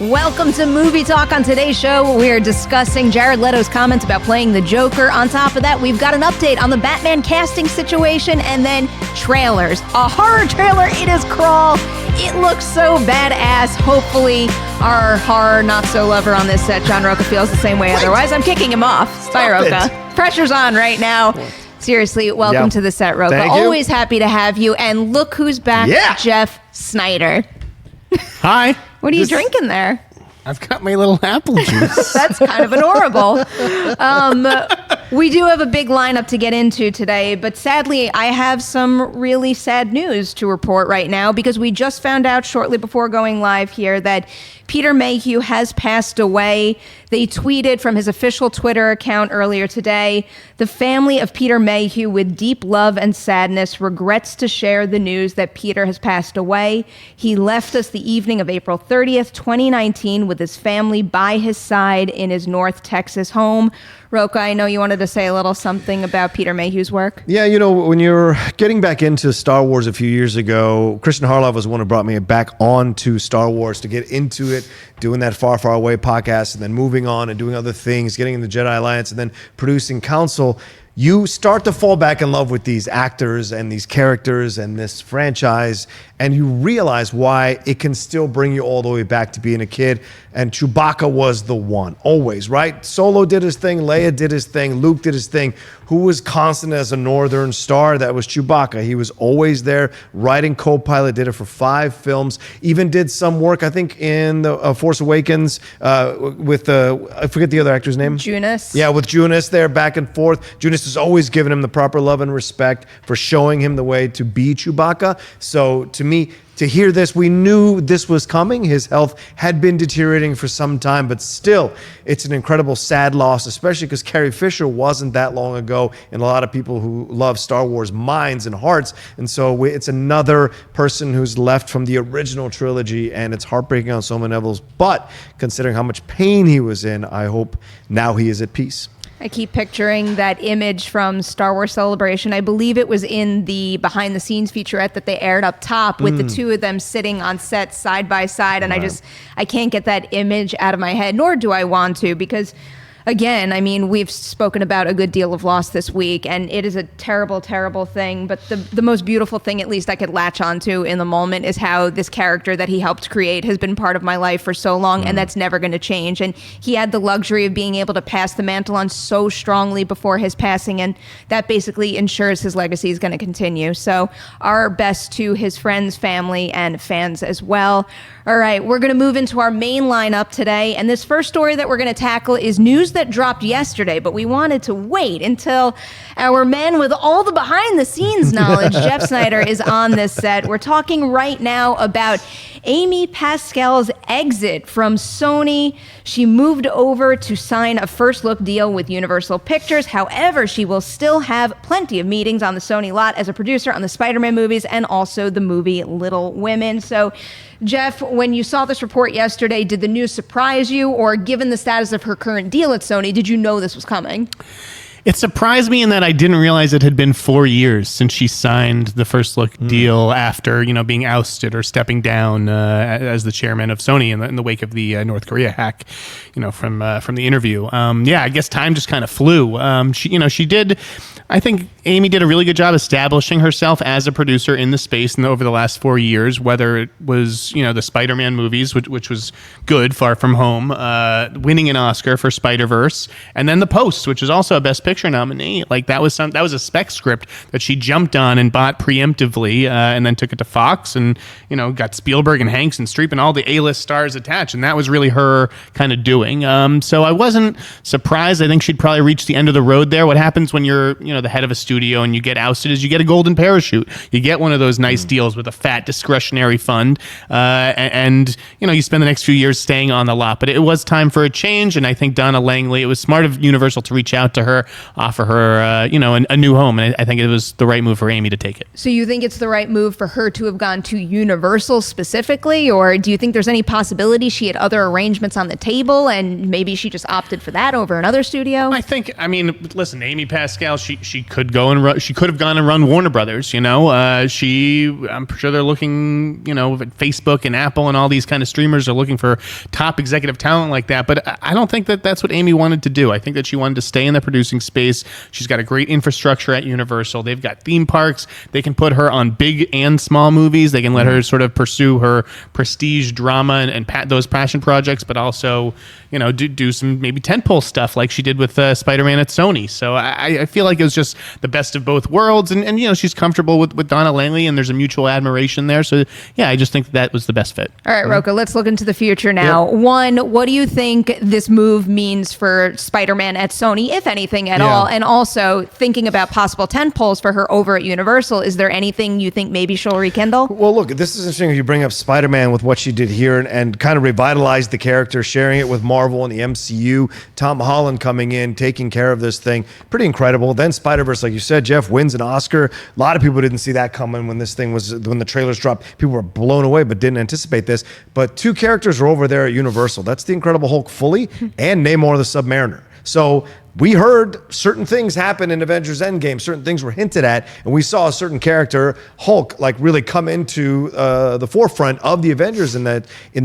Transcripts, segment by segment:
Welcome to Movie Talk. On today's show, we're discussing Jared Leto's comments about playing the Joker. On top of that, we've got an update on the Batman casting situation, and then trailers. A horror trailer, it is Crawl. It looks so badass. Hopefully, our horror not-so-lover on this set, John Rocha, feels the same way. Otherwise, I'm kicking him off. Bye, Rocha. Pressure's on right now. Seriously, welcome to the set, Rocha. Always happy to have you. And look who's back, Jeff Sneider. Hi. What are you drinking there? I've got my little apple juice. That's kind of adorable. We do have a big lineup to get into today, but sadly, I have some really sad news to report right now because we just found out shortly before going live here that Peter Mayhew has passed away. They tweeted from his official Twitter account earlier today, "The family of Peter Mayhew, with deep love and sadness, regrets to share the news that Peter has passed away. He left us the evening of April 30th, 2019, with his family by his side in his North Texas home." Rocha, I know you wanted to say a little something about Peter Mayhew's work. Yeah, you know, when you're getting back into Star Wars a few years ago, Christian Harloff was the one who brought me back on to Star Wars to get into it, doing that Far, Far Away podcast, and then moving on and doing other things, getting in the Jedi Alliance, and then producing Council. You start to fall back in love with these actors and these characters and this franchise, and you realize why it can still bring you all the way back to being a kid. And Chewbacca was the one, always, right? Solo did his thing, Leia did his thing, Luke did his thing. Who was constant as a Northern star? That was Chewbacca. He was always there, writing co-pilot, did it for 5 films, even did some work, I think, in the Force Awakens with, I forget the other actor's name. Joonas. Yeah, with Joonas there, back and forth. Joonas has always given him the proper love and respect for showing him the way to be Chewbacca. So to me, to hear this, we knew this was coming. His health had been deteriorating for some time, but still, it's an incredible sad loss, especially because Carrie Fisher wasn't that long ago in a lot of people who love Star Wars minds and hearts. And so it's another person who's left from the original trilogy, and it's heartbreaking on so many levels. But considering how much pain he was in, I hope now he is at peace. I keep picturing that image from Star Wars Celebration. I believe it was in the behind-the-scenes featurette that they aired up top with the two of them sitting on set side by side. And I can't get that image out of my head, nor do I want to, because again, I mean, we've spoken about a good deal of loss this week, and it is a terrible, terrible thing. But the most beautiful thing, at least I could latch onto in the moment, is how this character that he helped create has been part of my life for so long, and that's never going to change. And he had the luxury of being able to pass the mantle on so strongly before his passing, and that basically ensures his legacy is going to continue. So our best to his friends, family, and fans as well. All right, we're going to move into our main lineup today, and this first story that we're going to tackle is news that dropped yesterday, but we wanted to wait until our man with all the behind-the-scenes knowledge, Jeff Sneider, is on this set. We're talking right now about Amy Pascal's exit from Sony. She moved over to sign a first-look deal with Universal Pictures. However, she will still have plenty of meetings on the Sony lot as a producer on the Spider-Man movies and also the movie Little Women. So, Jeff, when you saw this report yesterday, did the news surprise you? Or given the status of her current deal at Sony, did you know this was coming? It surprised me in that I didn't realize it had been 4 years since she signed the first look deal after, being ousted or stepping down as the chairman of Sony in the wake of the North Korea hack, from the interview. I guess time just kind of flew. She did. I think Amy did a really good job establishing herself as a producer in the space over the last 4 years, whether it was, the Spider-Man movies, which was good, Far From Home, winning an Oscar for Spider-Verse, and then The Post, which is also a Best Picture nominee. Like that was a spec script that she jumped on and bought preemptively, and then took it to Fox and, got Spielberg and Hanks and Streep and all the A-list stars attached. And that was really her kind of doing. So I wasn't surprised. I think she'd probably reached the end of the road there. What happens when you're, the head of a studio and you get ousted is you get a golden parachute. You get one of those nice deals with a fat discretionary fund, and you spend the next few years staying on the lot. But it was time for a change, and I think Donna Langley, it was smart of Universal to reach out to her, offer her a new home, and I think it was the right move for Amy to take it. So you think it's the right move for her to have gone to Universal specifically, or do you think there's any possibility she had other arrangements on the table and maybe she just opted for that over another studio? Listen, Amy Pascal, she could go go and she could have gone and run Warner Brothers. I'm sure they're looking, at Facebook and Apple and all these kind of streamers are looking for top executive talent like that. But I don't think that that's what Amy wanted to do. I think that she wanted to stay in the producing space. She's got a great infrastructure at Universal. They've got theme parks. They can put her on big and small movies. They can let her sort of pursue her prestige drama and those passion projects, but also, do some maybe tentpole stuff like she did with Spider-Man at Sony. So I feel like it was just the best of both worlds. And she's comfortable with Donna Langley, and there's a mutual admiration there. So, yeah, I just think that was the best fit. All right, Rocha, let's look into the future now. Yep. One, what do you think this move means for Spider-Man at Sony, if anything at all? And also, thinking about possible tentpoles for her over at Universal, is there anything you think maybe she'll rekindle? Well, look, this is interesting. You bring up Spider-Man with what she did here and kind of revitalized the character, sharing it with Marvel and the MCU. Tom Holland coming in, taking care of this thing. Pretty incredible. Then Spider-Verse, like you said, Jeff, wins an Oscar. A lot of people didn't see that coming when the trailers dropped. People were blown away, but didn't anticipate this. But two characters are over there at Universal. That's the Incredible Hulk fully and Namor the Submariner. So we heard certain things happen in Avengers Endgame. Certain things were hinted at, and we saw a certain character, Hulk, like really come into the forefront of the Avengers in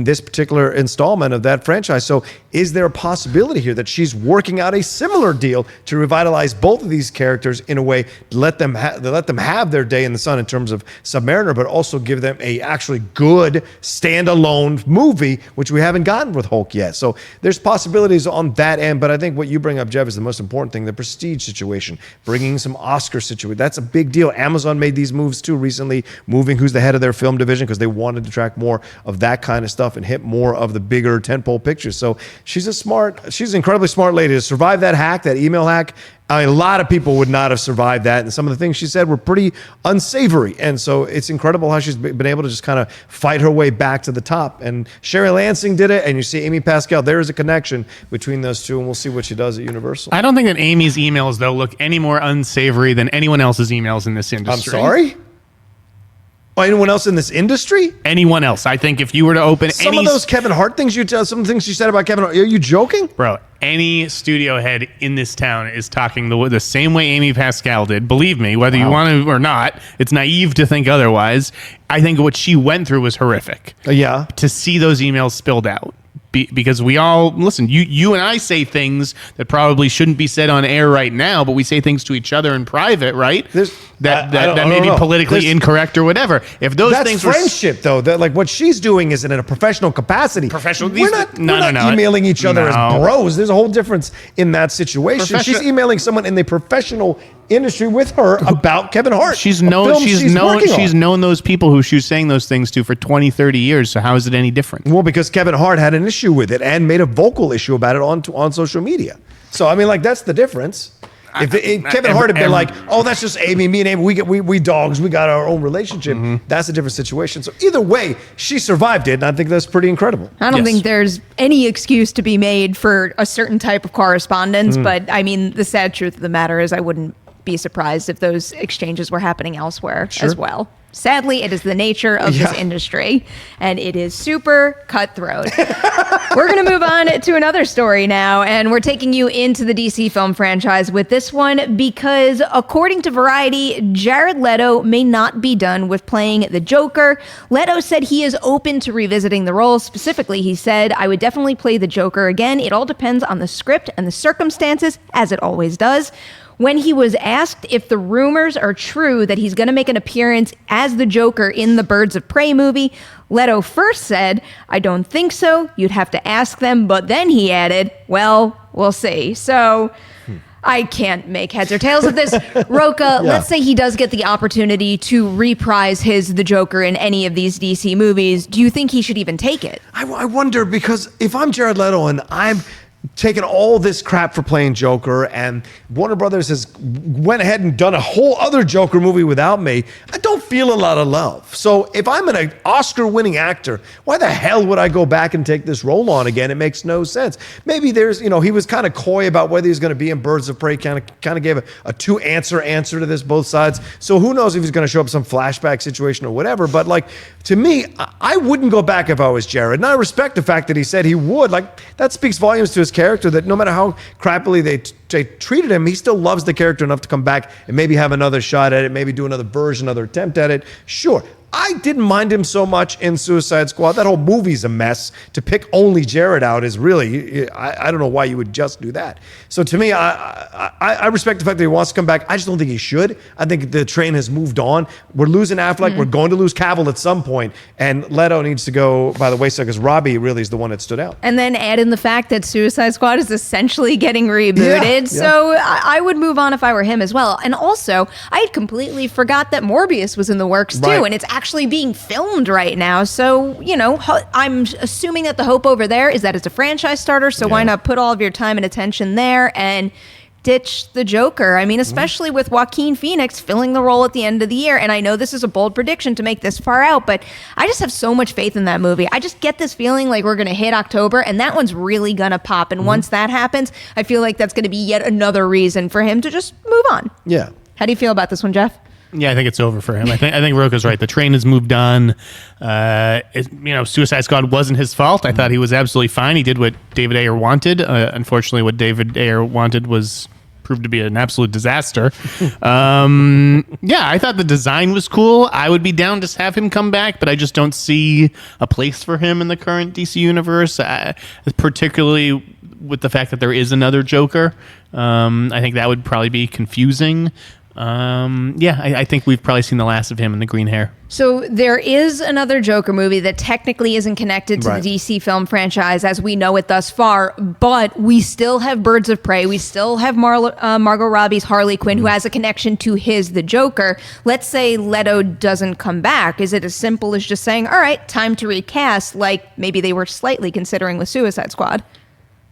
this particular installment of that franchise. So is there a possibility here that she's working out a similar deal to revitalize both of these characters in a way to let them have their day in the sun in terms of Submariner, but also give them a actually good standalone movie, which we haven't gotten with Hulk yet. So there's possibilities on that end, but I think what you bring up, Jeff, is the most important thing, the prestige situation, bringing some Oscar situation. That's a big deal. Amazon made these moves too recently, moving who's the head of their film division because they wanted to track more of that kind of stuff and hit more of the bigger tentpole pictures. So she's an incredibly smart lady. To survive that hack, that email hack, I mean, a lot of people would not have survived that, and some of the things she said were pretty unsavory. And so it's incredible how she's been able to just kind of fight her way back to the top. And Sherry Lansing did it, and you see Amy Pascal. There is a connection between those two, and we'll see what she does at Universal. I don't think that Amy's emails, though, look any more unsavory than anyone else's emails in this industry. I'm sorry? Anyone else in this industry? Anyone else. I think if you were to open some of those Kevin Hart things some things you said about Kevin Hart, are you joking? Bro, any studio head in this town is talking the same way Amy Pascal did. Believe me, whether you want to or not, it's naive to think otherwise. I think what she went through was horrific. Yeah. To see those emails spilled out. Because we all listen, you and I say things that probably shouldn't be said on air right now, but we say things to each other in private, right? That may be politically incorrect or whatever. If those things were friendship, though, that like what she's doing is in a professional capacity. We're not emailing each other as bros. There's a whole difference in that situation. She's emailing someone in the professional industry with her about Kevin Hart. She's known those people who she was saying those things to for 20, 30 years. So how is it any different? Well, because Kevin Hart had an issue with it and made a vocal issue about it on social media. So, I mean, like, that's the difference. If Kevin Hart had been like, oh, that's just Amy, me and Amy, we dogs, we got our own relationship, that's a different situation. So either way, she survived it, and I think that's pretty incredible. I don't think there's any excuse to be made for a certain type of correspondence, but I mean, the sad truth of the matter is I wouldn't be surprised if those exchanges were happening elsewhere as well. Sadly, it is the nature of this industry, and it is super cutthroat. We're going to move on to another story now, and we're taking you into the DC film franchise with this one because, according to Variety, Jared Leto may not be done with playing the Joker. Leto said he is open to revisiting the role. Specifically, he said, "I would definitely play the Joker again. It all depends on the script and the circumstances, as it always does." When he was asked if the rumors are true that he's going to make an appearance as the Joker in the Birds of Prey movie, Leto first said, "I don't think so. You'd have to ask them." But then he added, "Well, we'll see." So I can't make heads or tails of this. Rocha, let's say he does get the opportunity to reprise the Joker in any of these DC movies. Do you think he should even take it? I wonder, because if I'm Jared Leto and I'm taken all this crap for playing Joker, and Warner Brothers has went ahead and done a whole other Joker movie without me, I don't feel a lot of love. So if I'm an Oscar-winning actor, why the hell would I go back and take this role on again? It makes no sense. Maybe there's, he was kind of coy about whether he's going to be in Birds of Prey, kind of gave a two-answer to this, both sides. So who knows if he's going to show up some flashback situation or whatever. But like, to me, I wouldn't go back if I was Jared. And I respect the fact that he said he would. Like, that speaks volumes to his character that no matter how crappily they treated him, he still loves the character enough to come back and maybe have another shot at it, maybe do another version, another attempt at it. Sure. I didn't mind him so much in Suicide Squad. That whole movie's a mess. To pick only Jared out is really, I don't know why you would just do that. So to me, I respect the fact that he wants to come back. I just don't think he should. I think the train has moved on. We're losing Affleck. We're going to lose Cavill at some point. And Leto needs to go by the wayside because Robbie really is the one that stood out. And then add in the fact that Suicide Squad is essentially getting rebooted. So I would move on if I were him as well. And also, I had completely forgot that Morbius was in the works too. And it's actually being filmed right now. So, I'm assuming that the hope over there is that it's a franchise starter. So why not put all of your time and attention there and ditch the Joker? I mean, especially with Joaquin Phoenix filling the role at the end of the year. And I know this is a bold prediction to make this far out, but I just have so much faith in that movie. I just get this feeling like we're going to hit October and that one's really going to pop. And once that happens, I feel like that's going to be yet another reason for him to just move on. Yeah. How do you feel about this one, Jeff? Yeah, I think it's over for him. I think Rocha's right. The train has moved on. Suicide Squad wasn't his fault. I thought he was absolutely fine. He did what David Ayer wanted. Unfortunately, what David Ayer wanted was proved to be an absolute disaster. I thought the design was cool. I would be down to have him come back, but I just don't see a place for him in the current DC universe, particularly with the fact that there is another Joker. I think that would probably be confusing. I think we've probably seen the last of him in the green hair. So there is another Joker movie that technically isn't connected to the DC film franchise as we know it thus far, but we still have Birds of Prey. We still have Margot Robbie's Harley Quinn, who has a connection to the Joker. Let's say Leto doesn't come back. Is it as simple as just saying, all right, time to recast, like maybe they were slightly considering with Suicide Squad?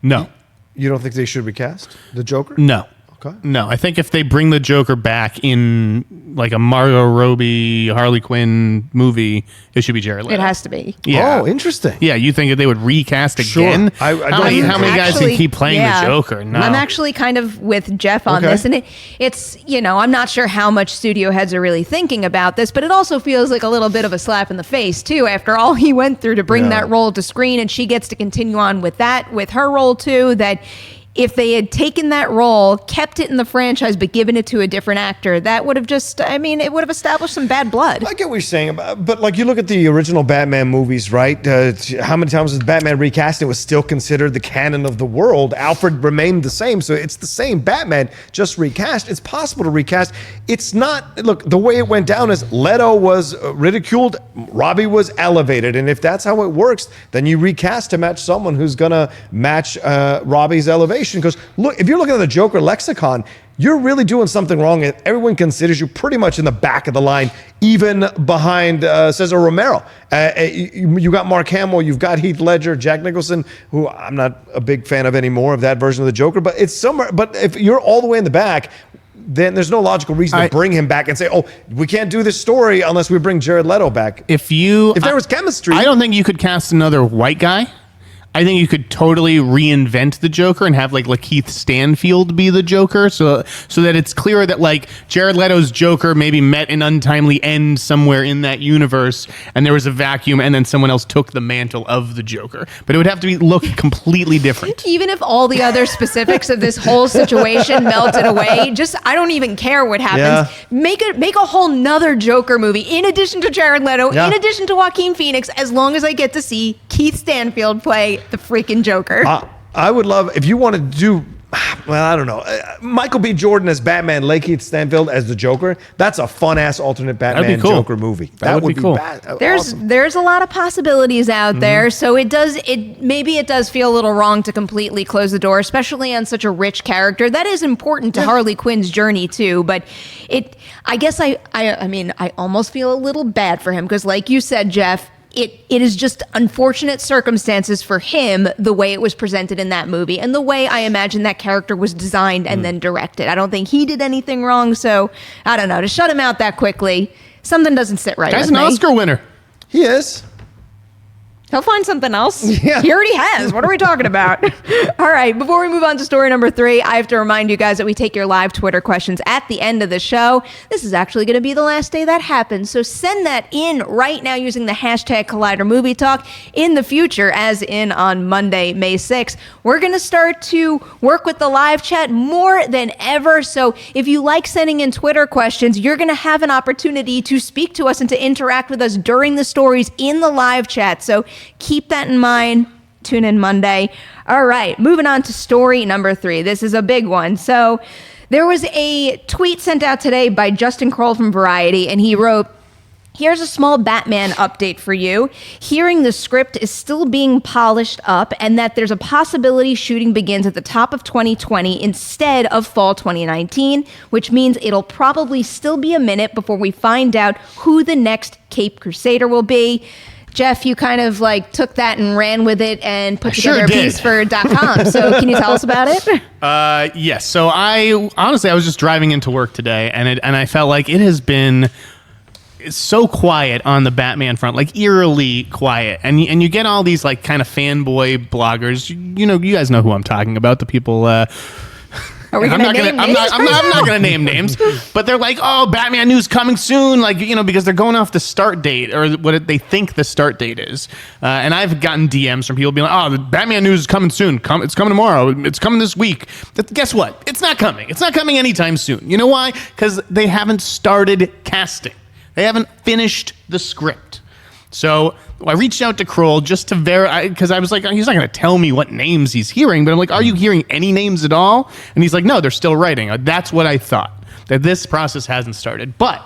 No. You don't think they should recast the Joker? No. Okay. No, I think if they bring the Joker back in like a Margot Robbie, Harley Quinn movie, it should be Jared Leto. It has to be. Yeah. Oh, interesting. Yeah, you think that they would recast again? Sure. How many guys can keep playing the Joker? No. I'm actually kind of with Jeff on this, and it's I'm not sure how much studio heads are really thinking about this, but it also feels like a little bit of a slap in the face too. After all he went through to bring that role to screen, and she gets to continue on with her role too. That. If they had taken that role, kept it in the franchise, but given it to a different actor, that would have it would have established some bad blood. I get what you're saying, but like you look at the original Batman movies, right? How many times was Batman recast? It was still considered the canon of the world. Alfred remained the same, so it's the same Batman, just recast. It's possible to recast. It's not, look, the way it went down is Leto was ridiculed, Robbie was elevated, and if that's how it works, then you recast to match someone who's going to match Robbie's elevation. Because look, if you're looking at the Joker lexicon, you're really doing something wrong. Everyone considers you pretty much in the back of the line, even behind Cesar Romero. You got Mark Hamill, you've got Heath Ledger, Jack Nicholson, who I'm not a big fan of anymore of that version of the Joker. But it's somewhere. But if you're all the way in the back, then there's no logical reason to bring him back and say, "Oh, we can't do this story unless we bring Jared Leto back." If there was chemistry, I don't think you could cast another white guy. I think you could totally reinvent the Joker and have like Lakeith Stanfield be the Joker, so that it's clear that like Jared Leto's Joker maybe met an untimely end somewhere in that universe, and there was a vacuum, and then someone else took the mantle of the Joker. But it would have to look completely different. Even if all the other specifics of this whole situation melted away, I don't even care what happens. Yeah. Make a whole nother Joker movie in addition to Jared Leto, in addition to Joaquin Phoenix, as long as I get to see Keith Stanfield play the freaking Joker. I would love, if you want to do, well, I don't know, Michael B. Jordan as Batman, Lakeith Stanfield as the Joker. That's a fun-ass alternate Batman Joker movie. That would be cool. There's a lot of possibilities out there, so maybe it does feel a little wrong to completely close the door, especially on such a rich character. That is important to Harley Quinn's journey too, but I guess I almost feel a little bad for him, because like you said, Jeff, it is just unfortunate circumstances for him, the way it was presented in that movie and the way I imagine that character was designed and then directed. I don't think he did anything wrong, so I don't know. To shut him out that quickly, something doesn't sit right with me. Guy's an Oscar winner. He is. He'll find something else. Yeah. He already has. What are we talking about? All right. Before we move on to story number 3, I have to remind you guys that we take your live Twitter questions at the end of the show. This is actually going to be the last day that happens. So send that in right now using the hashtag Collider Movie Talk. In the future, as in on Monday, May 6th, we're going to start to work with the live chat more than ever. So if you like sending in Twitter questions, you're going to have an opportunity to speak to us and to interact with us during the stories in the live chat. So keep that in mind. Tune in Monday. All right, moving on to story number 3. This is a big one. So there was a tweet sent out today by Justin Kroll from Variety, and he wrote, "Here's a small Batman update for you. Hearing the script is still being polished up and that there's a possibility shooting begins at the top of 2020 instead of fall 2019, which means it'll probably still be a minute before we find out who the next Caped Crusader will be." Jeff, you kind of like took that and ran with it and put together a piece for .com. So can you tell us about it? Yes. So I was just driving into work today, and I felt like it has been so quiet on the Batman front, like eerily quiet. And you get all these like kind of fanboy bloggers. You know, you guys know who I'm talking about. The people. Are we gonna name names? I'm not going to name names, but they're like, oh, Batman news coming soon, like, you know, because they're going off the start date or what they think the start date is. And I've gotten DMs from people being like, oh, the Batman news is coming soon. It's coming tomorrow. It's coming this week. Guess what? It's not coming. It's not coming anytime soon. You know why? Because they haven't started casting. They haven't finished the script. So I reached out to Kroll just to verify, because I was like, he's not going to tell me what names he's hearing, but I'm like, are you hearing any names at all? And he's like, no, they're still writing. That's what I thought, that this process hasn't started. But,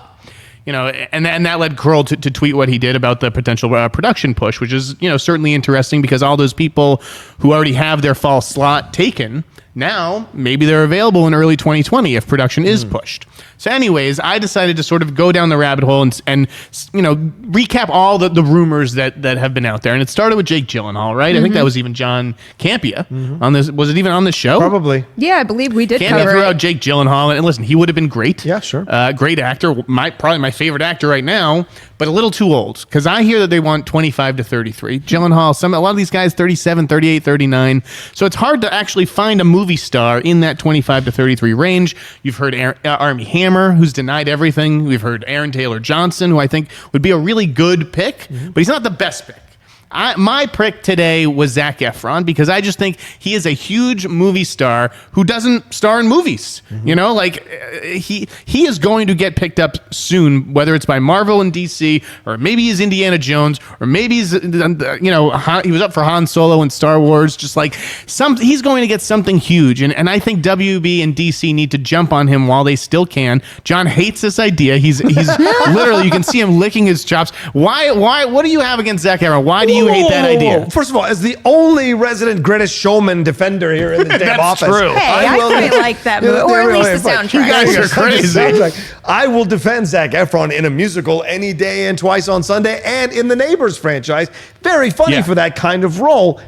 you know, and that led Kroll to tweet what he did about the potential production push, which is, you know, certainly interesting because all those people who already have their fall slot taken, now maybe they're available in early 2020 if production is pushed. So anyways, I decided to sort of go down the rabbit hole and you know, recap all the rumors that have been out there. And it started with Jake Gyllenhaal, right? I think that was even John Campea on this. Was it even on this show? Probably. Yeah, I believe we did Campea cover threw it. out Jake Gyllenhaal, and listen, he would have been great. Yeah, sure. Great actor, probably my favorite actor right now, but a little too old. Because I hear that they want 25 to 33. Gyllenhaal, a lot of these guys 37, 38, 39. So it's hard to actually find a movie star in that 25 to 33 range. You've heard Armie Hammer, who's denied everything. We've heard Aaron Taylor Johnson, who I think would be a really good pick, but he's not the best pick. My pick today was Zac Efron because I just think he is a huge movie star who doesn't star in movies. You know, like he is going to get picked up soon, whether it's by Marvel and DC, or maybe he's Indiana Jones, or maybe he's, you know, he was up for Han Solo in Star Wars. Just like he's going to get something huge, and I think WB and DC need to jump on him while they still can. John hates this idea. He's literally, you can see him licking his chops. Why? What do you have against Zac Efron? Why do you hate that idea? First of all, as the only resident greatest showman defender here in the damn office. True. Hey, I quite like that movie, or at least the soundtrack. You guys are crazy. I will defend Zac Efron in a musical any day and twice on Sunday, and in the Neighbors franchise. Very funny for that kind of role.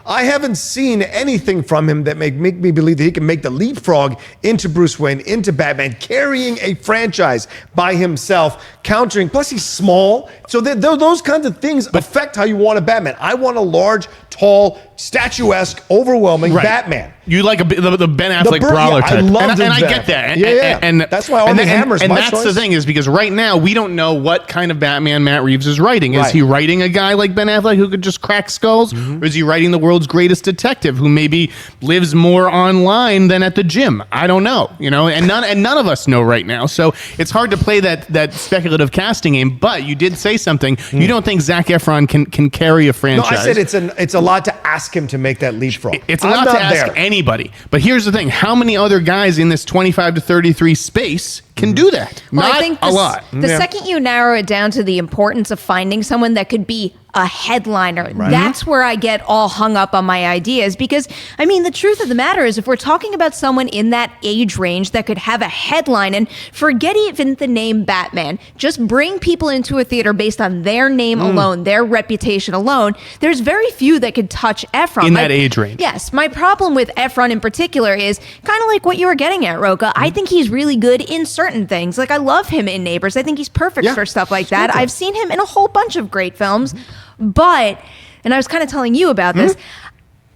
I haven't seen anything from him that make me believe that he can make the leapfrog into Bruce Wayne, into Batman, carrying a franchise by himself, countering. Plus, he's small. So those kinds of things affect how you want a Batman. I want a large, tall, statuesque, overwhelming Batman. You like the Ben Affleck brawler type. I love and I get that. And that's why Armie Hammer's my choice. And that's the thing, is because right now we don't know what kind of Batman Matt Reeves is writing. Is he writing a guy like Ben Affleck who could just crack skulls? Or is he writing the world's greatest detective who maybe lives more online than at the gym? I don't know, you know, and none of us know right now. So it's hard to play that speculative casting game. But you did say something. You don't think Zac Efron can carry a franchise? No, I said it's a lot to ask him to make that leapfrog. It's a lot to ask anybody. But here's the thing: how many other guys in this 25 to 33 space can do that? Well, Not I think a lot. The second you narrow it down to the importance of finding someone that could be a headliner, that's where I get all hung up on my ideas. Because, I mean, the truth of the matter is, if we're talking about someone in that age range that could have a headline, and forget even the name Batman, just bring people into a theater based on their name alone, their reputation alone, there's very few that could touch Efron. In that age range. Yes. My problem with Efron in particular is kind of like what you were getting at, Rocha. I think he's really good in certain things. Like, I love him in Neighbors. I think he's perfect for stuff like that. I've seen him in a whole bunch of great films. But, and I was kind of telling you about this,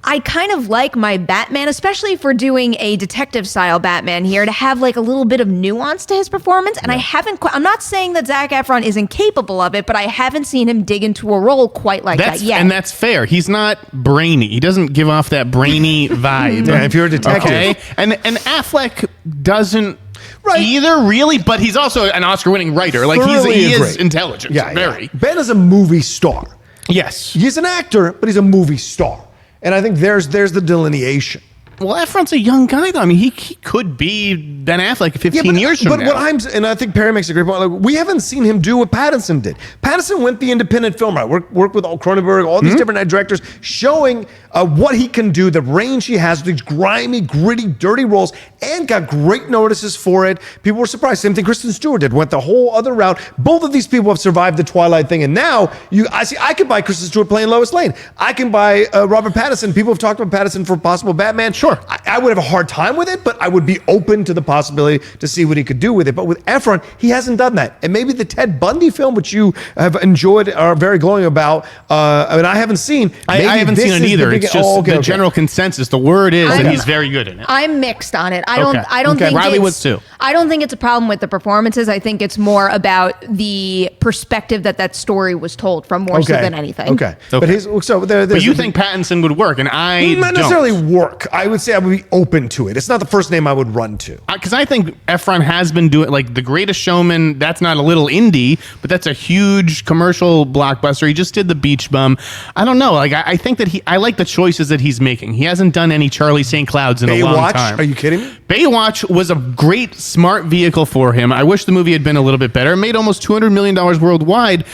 I kind of like my Batman, especially for doing a detective style Batman here, to have like a little bit of nuance to his performance. And I'm not saying that Zac Efron is incapable of it, but I haven't seen him dig into a role quite like that yet. And that's fair. He's not brainy. He doesn't give off that brainy vibe. Yeah, if you're a detective. Okay? And Affleck doesn't either, really, but he's also an Oscar-winning writer. Like, he is intelligent. Yeah, very. Ben is a movie star. Yes. He's an actor, but he's a movie star. And I think there's the delineation. Well, Efron's a young guy, though. I mean, he could be Ben Affleck 15 years from now. But and I think Perri makes a great point. Like, we haven't seen him do what Pattinson did. Pattinson went the independent film route. Worked with Cronenberg, all these different directors, showing what he can do, the range he has, these grimy, gritty, dirty roles, and got great notices for it. People were surprised. Same thing Kristen Stewart did. Went the whole other route. Both of these people have survived the Twilight thing, and now I could buy Kristen Stewart playing Lois Lane. I can buy Robert Pattinson. People have talked about Pattinson for possible Batman. Sure. I would have a hard time with it, but I would be open to the possibility to see what he could do with it. But with Efron, he hasn't done that. And maybe the Ted Bundy film, which you have enjoyed, are very glowing about. I haven't seen. I haven't seen it either. It's just the general consensus. The word is that he's very good in it. I'm mixed on it. I don't think Riley was too. I don't think it's a problem with the performances. I think it's more about the perspective that story was told from more so than anything. Okay. But you think Pattinson would work, and I not don't necessarily work. I would say I would be open to it. It's not the first name I would run to. Because I think Efron has been doing, like, The Greatest Showman. That's not a little indie, but that's a huge commercial blockbuster. He just did The Beach Bum. I don't know. Like, I think that I like the choices that he's making. He hasn't done any Charlie St. Clouds in a long time. Are you kidding me? Baywatch was a great, smart vehicle for him. I wish the movie had been a little bit better. It made almost $200 million worldwide.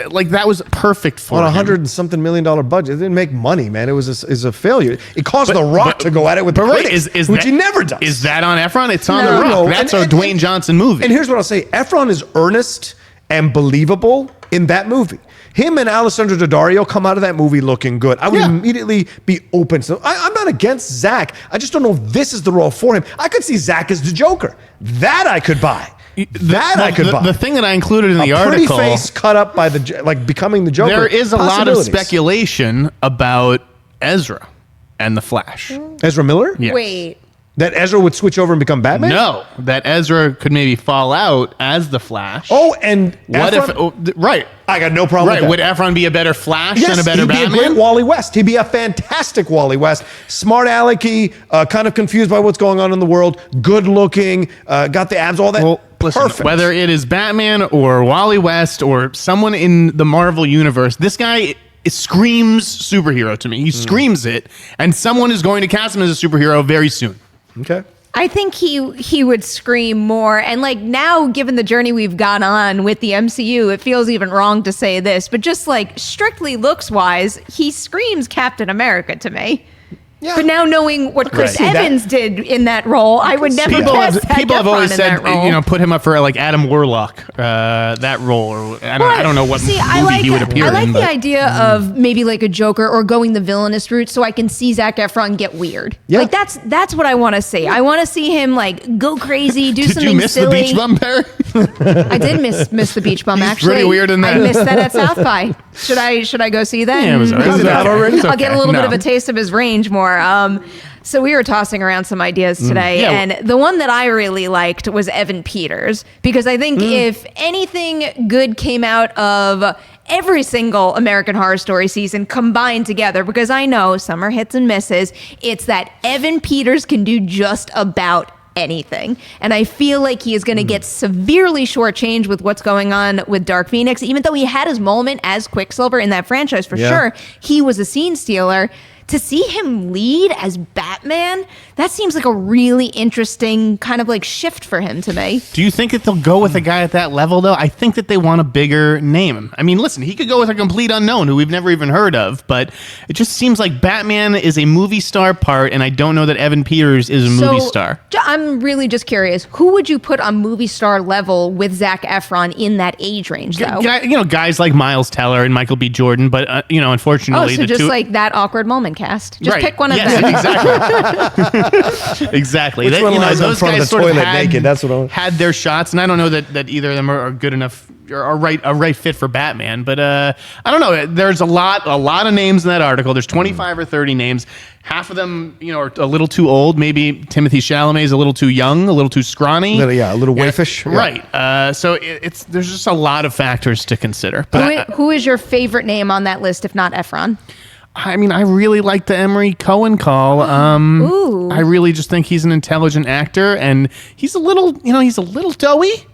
Like, that was perfect for him. On $100 and something million budget. It didn't make money, man. It was a failure. It caused The Rock to go at it with the critics, which he never does. Is that on Efron? It's on The Rock. That's a Dwayne Johnson movie. And here's what I'll say. Efron is earnest and believable in that movie. Him and Alessandro Daddario come out of that movie looking good. I would immediately be open. So I'm not against Zac. I just don't know if this is the role for him. I could see Zac as the Joker. That I could buy. The thing that I included in the article, pretty face cut up by becoming the Joker. There is a lot of speculation about Ezra and the Flash. Ezra Miller? Yes. Wait. That Ezra would switch over and become Batman? No, that Ezra could maybe fall out as the Flash. Oh, and what Efron? Right. I got no problem with that. Would Efron be a better Flash than a better Batman? He'd be a great Wally West. He'd be a fantastic Wally West. Smart alecky, kind of confused by what's going on in the world, good looking, got the abs, all that. Well, listen, perfect. Whether it is Batman or Wally West or someone in the Marvel universe, this guy screams superhero to me. He screams it, and someone is going to cast him as a superhero very soon. Okay. I think he would scream more. And like now, given the journey we've gone on with the MCU, it feels even wrong to say this, but just like strictly looks wise, he screams Captain America to me. Yeah. But now knowing what Chris Evans did in that role, I would never guess that. People have always said, put him up for like Adam Warlock, that role, or I don't know what movie he would appear in. I like the idea of maybe like a Joker or going the villainous route, so I can see Zac Efron get weird. Yeah. Like that's what I want to see. I want to see him like go crazy, do something silly. Did you miss the Beach Bum, Perri? I did miss the Beach Bum. Actually, pretty weird in that. I missed that at South by. Should I go see that? Yeah, it was out already. I'll get a little bit of a taste of his range more. So we were tossing around some ideas today, and the one that I really liked was Evan Peters, because I think if anything good came out of every single American Horror Story season combined together, because I know some are hits and misses, it's that Evan Peters can do just about anything. And I feel like he is going to get severely shortchanged with what's going on with Dark Phoenix. Even though he had his moment as Quicksilver in that franchise for sure, he was a scene stealer. To see him lead as Batman, that seems like a really interesting kind of like shift for him to me. Do you think that they'll go with a guy at that level, though? I think that they want a bigger name. I mean, listen, he could go with a complete unknown who we've never even heard of, but it just seems like Batman is a movie star part, and I don't know that Evan Peters is a movie star. I'm really just curious, who would you put on movie star level with Zac Efron in that age range, though? Guys like Miles Teller and Michael B. Jordan, but, unfortunately... like that awkward moment Batman cast. Just Right. pick one of Yes, them. Exactly. Exactly. Which one lies in front of the sort toilet naked? That's what I had their shots, and I don't know that either of them are good enough or a right fit for Batman. But I don't know. There's a lot of names in that article. There's 25 or 30 names. Half of them, are a little too old. Maybe Timothée Chalamet is a little too young, a little too scrawny. A little waifish. Yeah. Right. So there's just a lot of factors to consider. But Who is your favorite name on that list, if not Efron? I mean, I really like the Emery Cohen call. Ooh. I really just think he's an intelligent actor, and he's a little doughy.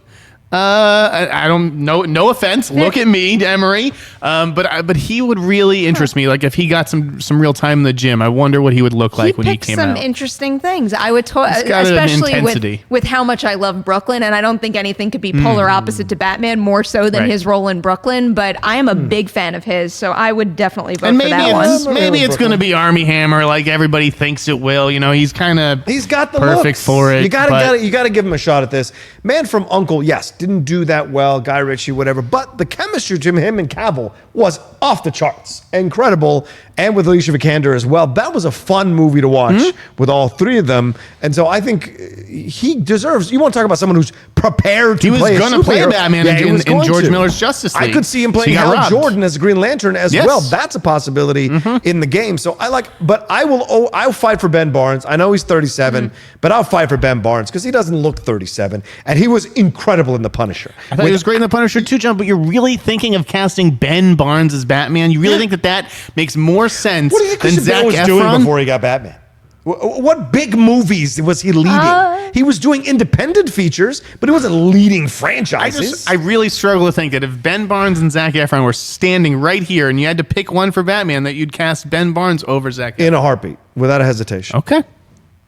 I don't know. No offense. Look at me, Emery. But he would really interest me. Like if he got some real time in the gym, I wonder what he would look like when he came some out. interesting things. I would, got especially an intensity. with how much I love Brooklyn, and I don't think anything could be polar opposite to Batman more so than Right. his role in Brooklyn. But I am a big fan of his, so I would definitely vote And for that one. maybe it's going to be Armie Hammer, like everybody thinks it will. He's got the perfect looks. For it. You gotta give him a shot at this. Man from U.N.C.L.E., yes, didn't do that well. Guy Ritchie, whatever. But the chemistry between him and Cavill was off the charts. Incredible. And with Alicia Vikander as well. That was a fun movie to watch with all three of them. And so I think he deserves... You want to talk about someone who's prepared to play a superhero. He was going to play Batman in George Miller's Justice League. I could see him playing Hal Jordan as Green Lantern as well. That's a possibility in the game. So but I'll fight for Ben Barnes. I know he's 37, but I'll fight for Ben Barnes because he doesn't look 37. And he was incredible in The Punisher. I thought he was great in The Punisher too, John, but you're really thinking of casting Ben Barnes as Batman? You really think that makes more sense than Zac was Efron? doing before he got Batman? What big movies was he leading? He was doing independent features, but he wasn't leading franchises. I really struggle to think that if Ben Barnes and Zac Efron were standing right here and you had to pick one for Batman, that you'd cast Ben Barnes over Zac Efron. In a heartbeat, without a hesitation. Okay.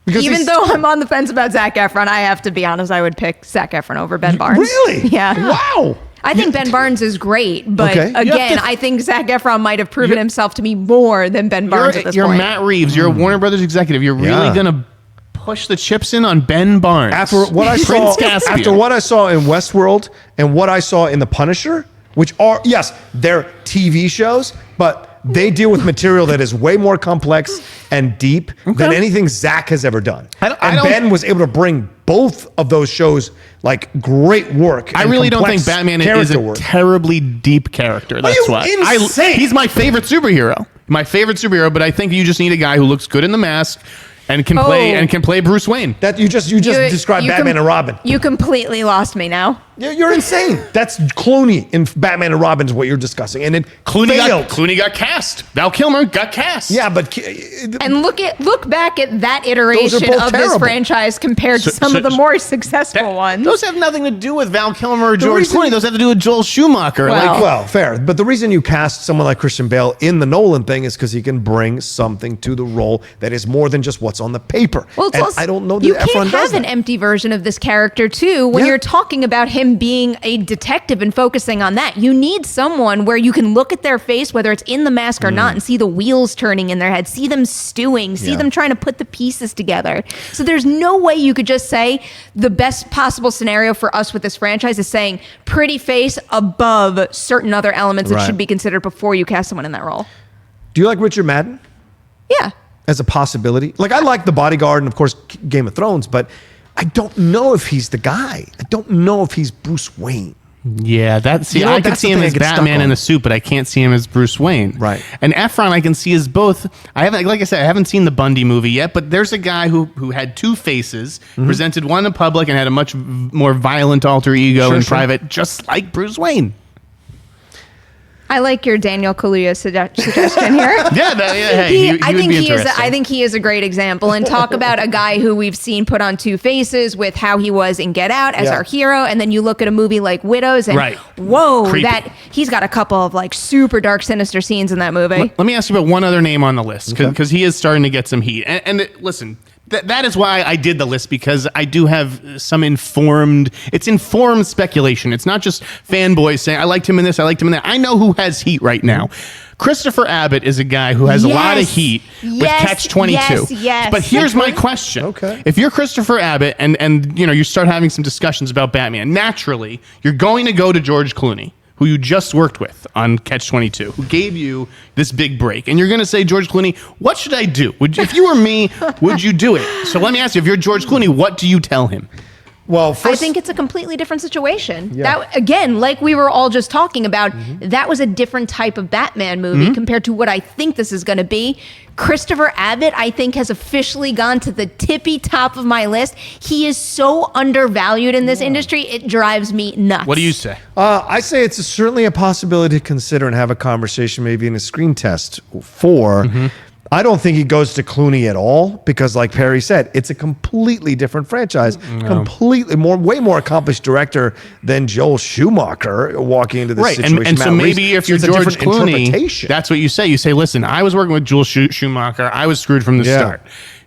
Because Even though I'm on the fence about Zac Efron, I have to be honest, I would pick Zac Efron over Ben Barnes. Really? Yeah. Wow. I think Ben Barnes is great, but Okay. again, I think Zac Efron might have proven himself to be more than Ben Barnes at this You're point. Matt Reeves. You're a Warner Brothers executive. You're really Yeah. going to push the chips in on Ben Barnes. After what I saw, in Westworld and what I saw in The Punisher, which are, yes, they're TV shows, but they deal with material that is way more complex and deep than anything Zach has ever done. Ben was able to bring both of those shows like great work. I really don't think Batman is a terribly deep character. That's why. Insane? He's my favorite superhero. But I think you just need a guy who looks good in the mask and can play Bruce Wayne. That you just described Batman and Robin. You completely lost me now. You're insane. That's Clooney in Batman and Robin is what you're discussing, and it Clooney got cast. Val Kilmer got cast. Yeah, but And look back at that iteration of this franchise compared to some of the more successful ones. Those have nothing to do with Val Kilmer or George Clooney. Those have to do with Joel Schumacher. Well, fair. But the reason you cast someone like Christian Bale in the Nolan thing is because he can bring something to the role that is more than just what's on the paper. Well, and I don't know that you Efron can't does have an that. empty version of this character too when you're talking about him being a detective and focusing on that. You need someone where you can look at their face, whether it's in the mask or not, and see the wheels turning in their head, see them stewing, see them trying to put the pieces together. So there's no way you could just say the best possible scenario for us with this franchise is saying pretty face above certain other elements that should be considered before you cast someone in that role. Do you like Richard Madden? Yeah. As a possibility? Like, I like The Bodyguard and, of course, Game of Thrones, but I don't know if he's the guy. I don't know if he's Bruce Wayne. Yeah, I could see him as Batman in the suit, but I can't see him as Bruce Wayne. Right. And Efron, I can see as both. I haven't seen the Bundy movie yet, but there's a guy who had two faces, presented one in public and had a much more violent alter ego in private, just like Bruce Wayne. I like your Daniel Kaluuya suggestion here. I think he is a great example. And talk about a guy who we've seen put on two faces with how he was in Get Out as our hero, and then you look at a movie like Widows, and whoa, creepy. that he's got a couple of like super dark, sinister scenes in that movie. Let me ask you about one other name on the list because he is starting to get some heat. And listen. That is why I did the list, because I do have some informed speculation. It's not just fanboys saying, I liked him in this, I liked him in that. I know who has heat right now. Christopher Abbott is a guy who has a lot of heat with Catch-22. Yes. But here's my question. Okay. If you're Christopher Abbott and you start having some discussions about Batman, naturally, you're going to go to George Clooney, who you just worked with on Catch-22, who gave you this big break, and you're going to say, George Clooney, what should I do? If you were me, would you do it? So let me ask you, if you're George Clooney, what do you tell him? Well, first, I think it's a completely different situation. Yeah. That, again, like we were all just talking about, that was a different type of Batman movie compared to what I think this is going to be. Christopher Abbott, I think, has officially gone to the tippy top of my list. He is so undervalued in this industry, it drives me nuts. What do you say? I say it's certainly a possibility to consider and have a conversation, maybe in a screen test for. I don't think he goes to Clooney at all because, like Perri said, it's a completely different franchise. Completely way more accomplished director than Joel Schumacher walking into this situation. And so Matt maybe Reeves. if you're It's a George different Clooney, interpretation. that's what you say. You say, listen, I was working with Joel Schumacher. I was screwed from the start.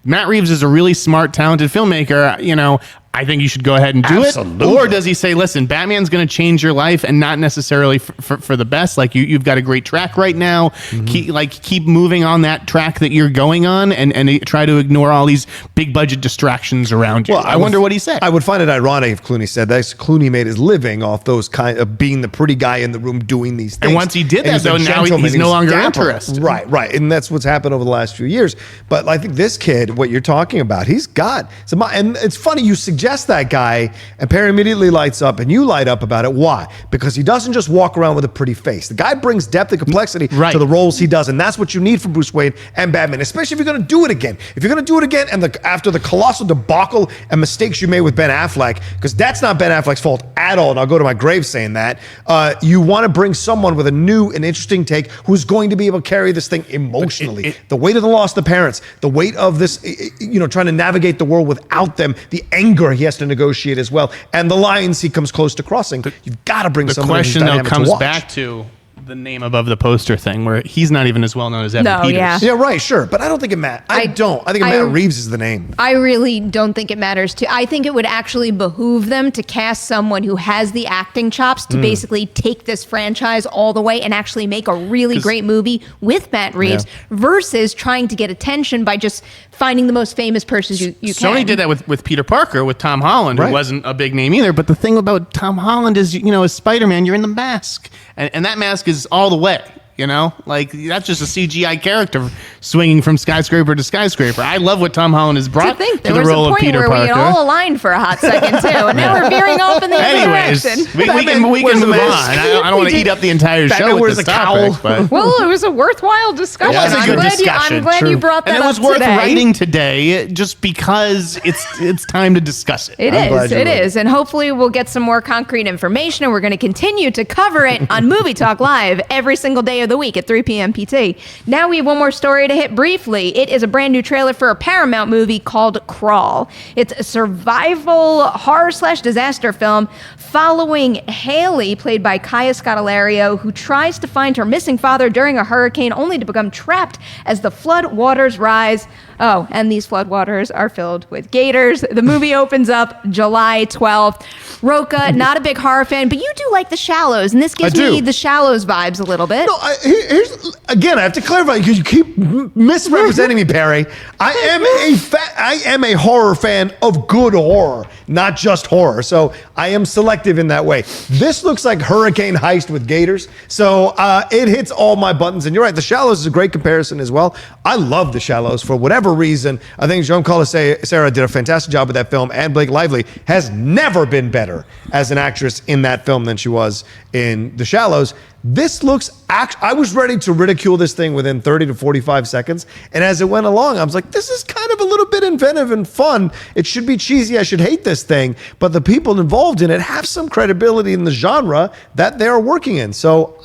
Matt Reeves is a really smart, talented filmmaker. I think you should go ahead and do Absolutely. it. Or does he say, listen, Batman's going to change your life and not necessarily for the best. Like you've got a great track right now. Keep moving on that track that you're going on and try to ignore all these big budget distractions around you. Well, I wonder what he said. I would find it ironic if Clooney said that. Clooney made his living off those kind of being the pretty guy in the room doing these things. And once he did that, he's a though, now gentleman, he's no longer dapper. interested. Right. And that's what's happened over the last few years. But I think this kid, what you're talking about, he's got some. And it's funny you suggest that guy, and Perri immediately lights up, and you light up about it. Why? Because he doesn't just walk around with a pretty face. The guy brings depth and complexity to the roles he does, and that's what you need from Bruce Wayne and Batman, especially if you're going to do it again. If you're going to do it again, and after the colossal debacle and mistakes you made with Ben Affleck, because that's not Ben Affleck's fault at all, and I'll go to my grave saying that, you want to bring someone with a new and interesting take who's going to be able to carry this thing emotionally. The weight of the loss of the parents, the weight of this, trying to navigate the world without them, the anger he has to negotiate as well, and the lines he comes close to crossing. You've got to bring someone who's dynamic to watch. The question, though, comes back to the name above the poster thing, where he's not even as well known as Evan Peters. Yeah, right, sure. But I don't think it matters. I think Matt Reeves is the name. I really don't think it matters too. I think it would actually behoove them to cast someone who has the acting chops to basically take this franchise all the way and actually make a really great movie with Matt Reeves versus trying to get attention by just finding the most famous person you can. Sony did that with Peter Parker, with Tom Holland, who wasn't a big name either. But the thing about Tom Holland is, as Spider-Man, you're in the mask. And that mask is all the way. Like that's just a CGI character swinging from skyscraper to skyscraper. I love what Tom Holland has brought to the role of Peter Parker. There was a point where we had all aligned for a hot second too, and now we're veering off in the other direction. we can move on. I don't want to eat up the entire show with this topic. But. Well, it was a worthwhile discussion. It was a good discussion. I'm glad you brought that up. And it was worth writing today, just because it's time to discuss it. It is, and hopefully we'll get some more concrete information, and we're going to continue to cover it on Movie Talk Live every single day of the week at 3 p.m. PT. Now we have one more story to hit briefly. It is a brand new trailer for a Paramount movie called Crawl. It's a survival horror/disaster film following Haley, played by Kaya Scodelario, who tries to find her missing father during a hurricane only to become trapped as the flood waters rise. Oh, and these floodwaters are filled with gators. The movie opens up July 12th. Rocha, not a big horror fan, but you do like The Shallows, and this gives me The Shallows vibes a little bit. No, I have to clarify because you keep misrepresenting me, Perri. I am a horror fan of good horror, not just horror. So I am selective in that way. This looks like Hurricane Heist with gators, so it hits all my buttons. And you're right, The Shallows is a great comparison as well. I love The Shallows for whatever reason. I think Jean-Claude Sarah did a fantastic job with that film, and Blake Lively has never been better as an actress in that film than she was in The Shallows. This looks, I was ready to ridicule this thing within 30 to 45 seconds. And as it went along, I was like, this is kind of a little bit inventive and fun. It should be cheesy. I should hate this thing. But the people involved in it have some credibility in the genre that they're working in. So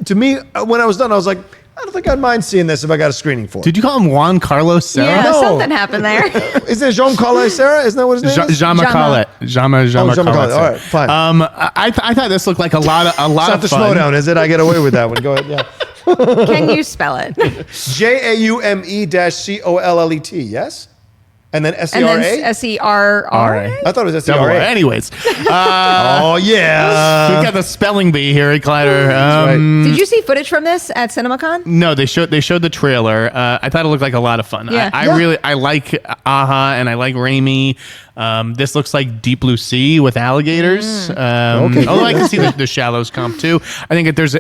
to me, when I was done, I was like, I don't think I'd mind seeing this if I got a screening for it. Did you call him Juan Carlos Serra? Yeah, no. Something happened there. Isn't it Jean-Claude Serra? Isn't that what his name is? Jean Macaulay. Jean Macaulay. All right, fine. I thought this looked like a lot of fun. It's not the Schmodown, is it? I get away with that one. Go ahead, yeah. Can you spell it? JAUME-COLLET, yes? And then And SERA? then SERRA. I thought it was Double SERA. A. Anyways, Oh, yeah. we got the spelling bee here, Collider. right. Did you see footage from this at CinemaCon? No, they showed the trailer. I thought it looked like a lot of fun. Yeah. I like Aha and I like Raimi. This looks like Deep Blue Sea with alligators. Okay. Although I can see the Shallows comp too. I think that there's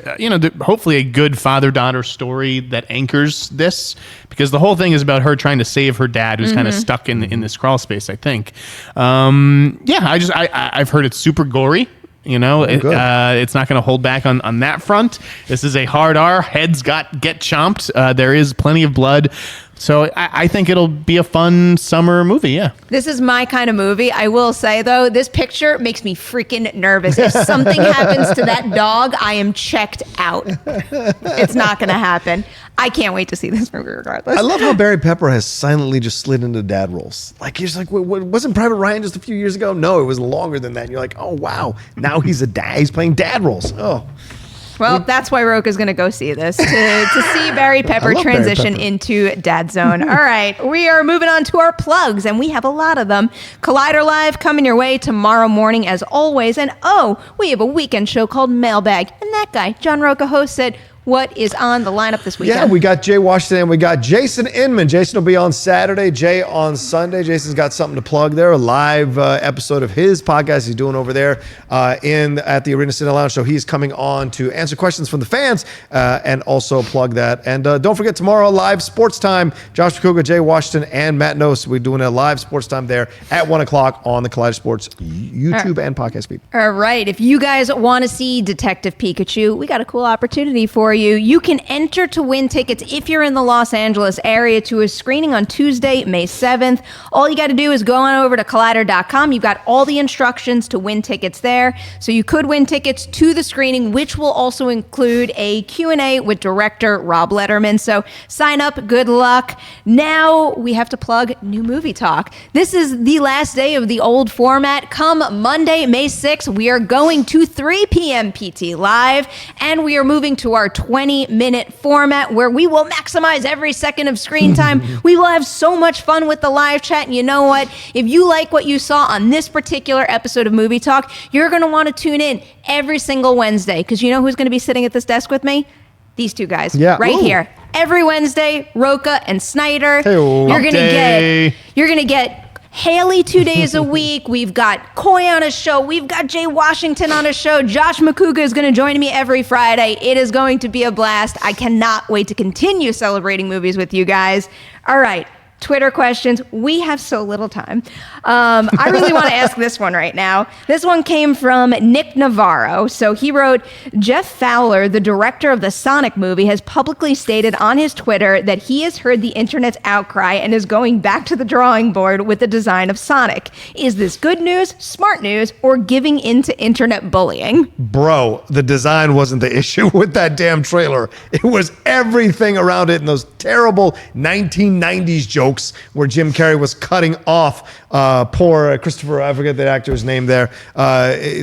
hopefully a good father-daughter story that anchors this, because the whole thing is about her trying to save her dad, who's kind of stuck in this crawl space, I think. I've heard it's super gory. It's not going to hold back on that front. This is a hard R. Heads get chomped. There is plenty of blood. So I think it'll be a fun summer movie, yeah. This is my kind of movie. I will say, though, this picture makes me freaking nervous. If something happens to that dog, I am checked out. It's not going to happen. I can't wait to see this movie regardless. I love how Barry Pepper has silently just slid into dad roles. Like, he's like, wasn't Private Ryan just a few years ago? No, it was longer than that. And you're like, oh, wow. Now he's a dad. He's playing dad roles. Oh. Well, that's why Rocha's going to go see this, to see Barry Pepper transition into Dad Zone. All right, we are moving on to our plugs, and we have a lot of them. Collider Live coming your way tomorrow morning, as always. And, we have a weekend show called Mailbag. And that guy, John Rocha, hosts it. What is on the lineup this weekend? Yeah, we got Jay Washington and we got Jason Inman. Jason will be on Saturday, Jay on Sunday. Jason's got something to plug there, a live episode of his podcast he's doing over there at the Arena Cinema Lounge. So he's coming on to answer questions from the fans and also plug that. And don't forget, tomorrow, live sports time. Josh McCouga, Jay Washington, and Matt Nose. We're doing a live sports time there at 1 o'clock on the Collider Sports YouTube and podcast feed. All right. If you guys want to see Detective Pikachu, we got a cool opportunity for you. You can enter to win tickets if you're in the Los Angeles area to a screening on Tuesday, May 7th. All you got to do is go on over to Collider.com. You've got all the instructions to win tickets there. So you could win tickets to the screening, which will also include a Q&A with director Rob Letterman. So sign up. Good luck. Now we have to plug New Movie Talk. This is the last day of the old format. Come Monday, May 6th, we are going to 3 p.m. PT Live, and we are moving to our 20-minute format where we will maximize every second of screen time. We will have so much fun with the live chat. And you know what? If you like what you saw on this particular episode of Movie Talk, you're going to want to tune in every single Wednesday, because you know who's going to be sitting at this desk with me? These two guys right here. Every Wednesday, Rocha and Sneider. Hey-o. You're going to get Haley 2 days a week. We've got Coy on a show. We've got Jay Washington on a show. Josh McCouga is going to join me every Friday. It is going to be a blast. I cannot wait to continue celebrating movies with you guys. All right. Twitter questions. We have so little time. I really want to ask this one right now. This one came from Nick Navarro. So he wrote, Jeff Fowler, the director of the Sonic movie, has publicly stated on his Twitter that he has heard the internet's outcry and is going back to the drawing board with the design of Sonic. Is this good news, smart news, or giving into internet bullying? Bro, the design wasn't the issue with that damn trailer. It was everything around it and those terrible 1990s jokes where Jim Carrey was cutting off poor Christopher, I forget the actor's name there,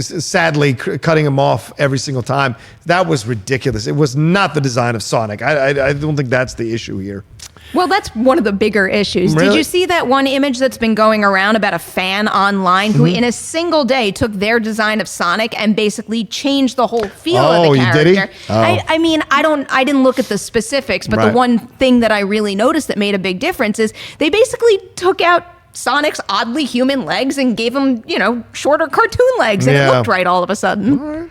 sadly cutting him off every single time. That was ridiculous. It was not the design of Sonic. I don't think that's the issue here. Well, that's one of the bigger issues. Really? Did you see that one image that's been going around about a fan online who in a single day took their design of Sonic and basically changed the whole feel of the character? Did he? Oh. I mean, I didn't look at the specifics, but the one thing that I really noticed that made a big difference is they basically took out Sonic's oddly human legs and gave him, shorter cartoon legs, and it looked right all of a sudden.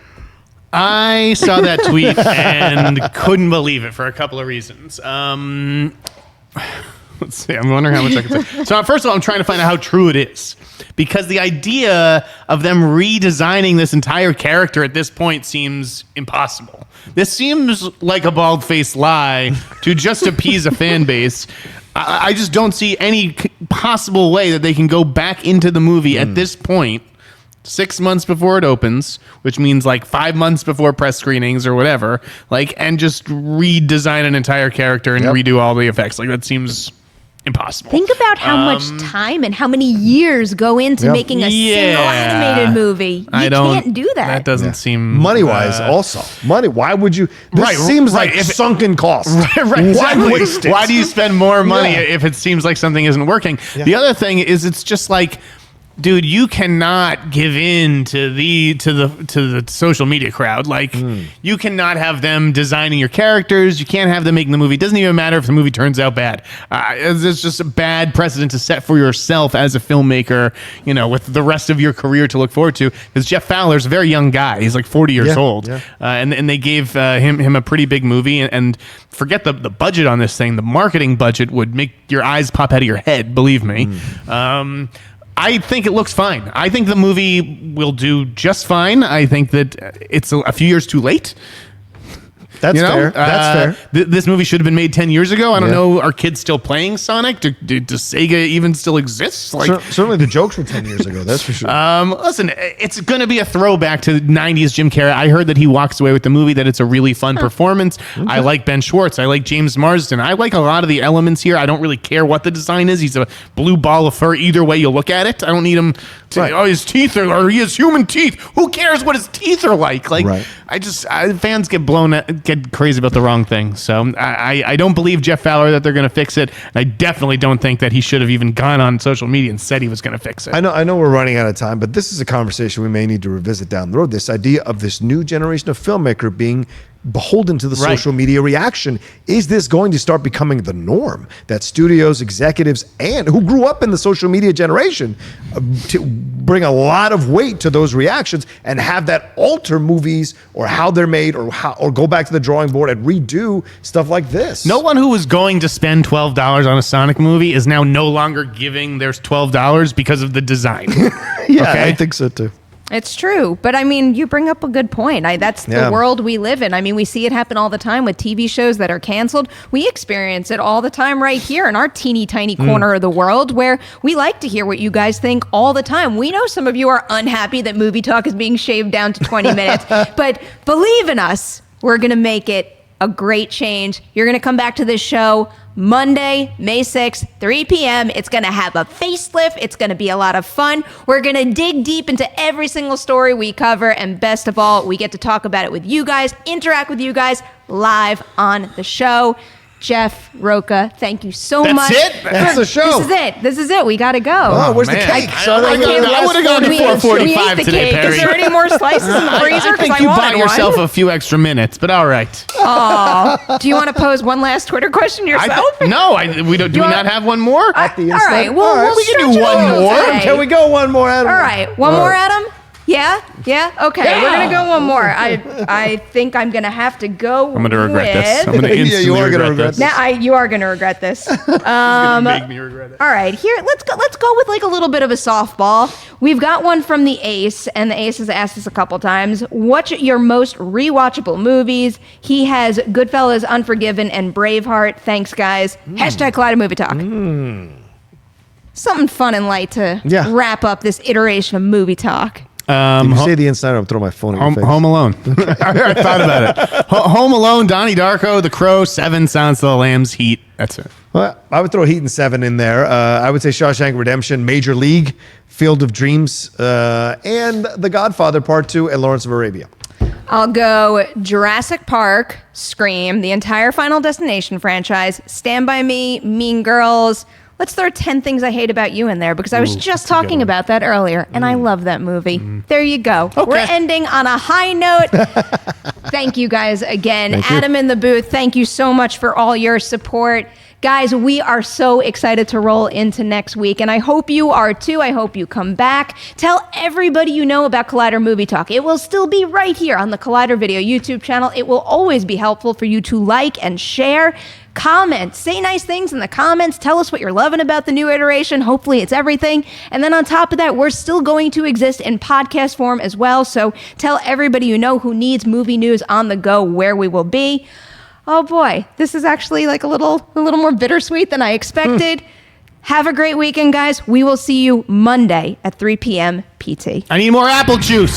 I saw that tweet and couldn't believe it for a couple of reasons. Let's see. I'm wondering how much I can say. So first of all, I'm trying to find out how true it is, because the idea of them redesigning this entire character at this point seems impossible. This seems like a bald-faced lie to just appease a fan base. I just don't see any possible way that they can go back into the movie at this point, 6 months before it opens, which means like 5 months before press screenings or whatever, and just redesign an entire character and redo all the effects. That seems impossible. Think about how much time and how many years go into making a single animated movie. You can't do that. That doesn't seem money-wise. Also, money. Why would you? This seems like sunken cost. Right. Exactly. Why do you spend more money if it seems like something isn't working? Yeah. The other thing is, it's just like, dude, you cannot give in to the social media crowd. Like, you cannot have them designing your characters. You can't have them making the movie. It doesn't even matter if the movie turns out bad. It's just a bad precedent to set for yourself as a filmmaker, with the rest of your career to look forward to. Because Jeff Fowler's a very young guy. He's like 40 years old. Yeah. And they gave him a pretty big movie. And forget the budget on this thing. The marketing budget would make your eyes pop out of your head, believe me. I think it looks fine. I think the movie will do just fine. I think that it's a few years too late. That's fair. That's fair. This movie should have been made 10 years ago. I don't know. Are kids still playing Sonic? Does Sega even still exist? Certainly the jokes were 10 years ago. That's for sure. Listen, it's going to be a throwback to 90s Jim Carrey. I heard that he walks away with the movie, that it's a really fun performance. Okay. I like Ben Schwartz. I like James Marsden. I like a lot of the elements here. I don't really care what the design is. He's a blue ball of fur. Either way you look at it. I don't need him to, his teeth or he has human teeth. Who cares what his teeth are like? Fans get crazy about the wrong thing. So I don't believe Jeff Fowler that they're going to fix it. I definitely don't think that he should have even gone on social media and said he was going to fix it. I know we're running out of time, but this is a conversation we may need to revisit down the road. This idea of this new generation of filmmaker being beholden to the social media reaction. Is this going to start becoming the norm, that studios, executives, and who grew up in the social media generation to bring a lot of weight to those reactions and have that alter movies or how they're made or go back to the drawing board and redo stuff like this? No one who was going to spend $12 on a Sonic movie is now no longer giving theirs $12 because of the design. I think so too. It's true. But I mean, you bring up a good point. That's the world we live in. I mean, we see it happen all the time with TV shows that are canceled. We experience it all the time right here in our teeny tiny corner of the world, where we like to hear what you guys think all the time. We know some of you are unhappy that Movie Talk is being shaved down to 20 minutes, but believe in us, we're going to make it a great change. You're going to come back to this show Monday, May 6th, 3 p.m. It's going to have a facelift. It's going to be a lot of fun. We're going to dig deep into every single story we cover. And best of all, we get to talk about it with you guys, interact with you guys live on the show. Jeff, Rocha, thank you so much. That's it? That's the show. This is it. We got to go. Oh, where's the cake? I would have gone to 4:45 today, Perri. Is there any more slices in the freezer? I think you bought yourself a few extra minutes, but all right. Oh, do you want to pose one last Twitter question yourself? Do we not have one more? All right. Well, we can do one more. Can we go one more, Adam? All right. One more, Adam? Yeah? Okay, we're going to go one more. I think I'm going to have to go I'm going to regret this. I'm going to instantly regret this. You are going to regret this. It's going to make me regret it. All right, here, let's go with like a little bit of a softball. We've got one from the Ace, and the Ace has asked us a couple times. What's your most rewatchable movies? He has Goodfellas, Unforgiven, and Braveheart. Thanks, guys. Hashtag Collider Movie Talk. Something fun and light to wrap up this iteration of Movie Talk. If you say the inside, I'll throw my phone in your face. Home Alone. I thought about it. Home Alone, Donnie Darko, The Crow, 7, Silence of the Lambs, Heat. That's it. Well, I would throw Heat and 7 in there. I would say Shawshank Redemption, Major League, Field of Dreams, and The Godfather Part 2, and Lawrence of Arabia. I'll go Jurassic Park, Scream, the entire Final Destination franchise, Stand By Me, Mean Girls. Let's throw 10 Things I Hate About You in there, because I was just talking about that earlier, and I love that movie. There you go. Okay. We're ending on a high note. Thank you guys again. Adam in the booth, thank you so much for all your support. Guys, we are so excited to roll into next week, and I hope you are too. I hope you come back. Tell everybody you know about Collider Movie Talk. It will still be right here on the Collider Video YouTube channel. It will always be helpful for you to like and share. Comment, say nice things in the comments. Tell us what you're loving about the new iteration. Hopefully it's everything. And then on top of that, we're still going to exist in podcast form as well. So tell everybody you know who needs movie news on the go where we will be. Oh boy, this is actually like a little more bittersweet than I expected. Have a great weekend, guys. We will see you Monday at 3 p.m. PT. I need more apple juice.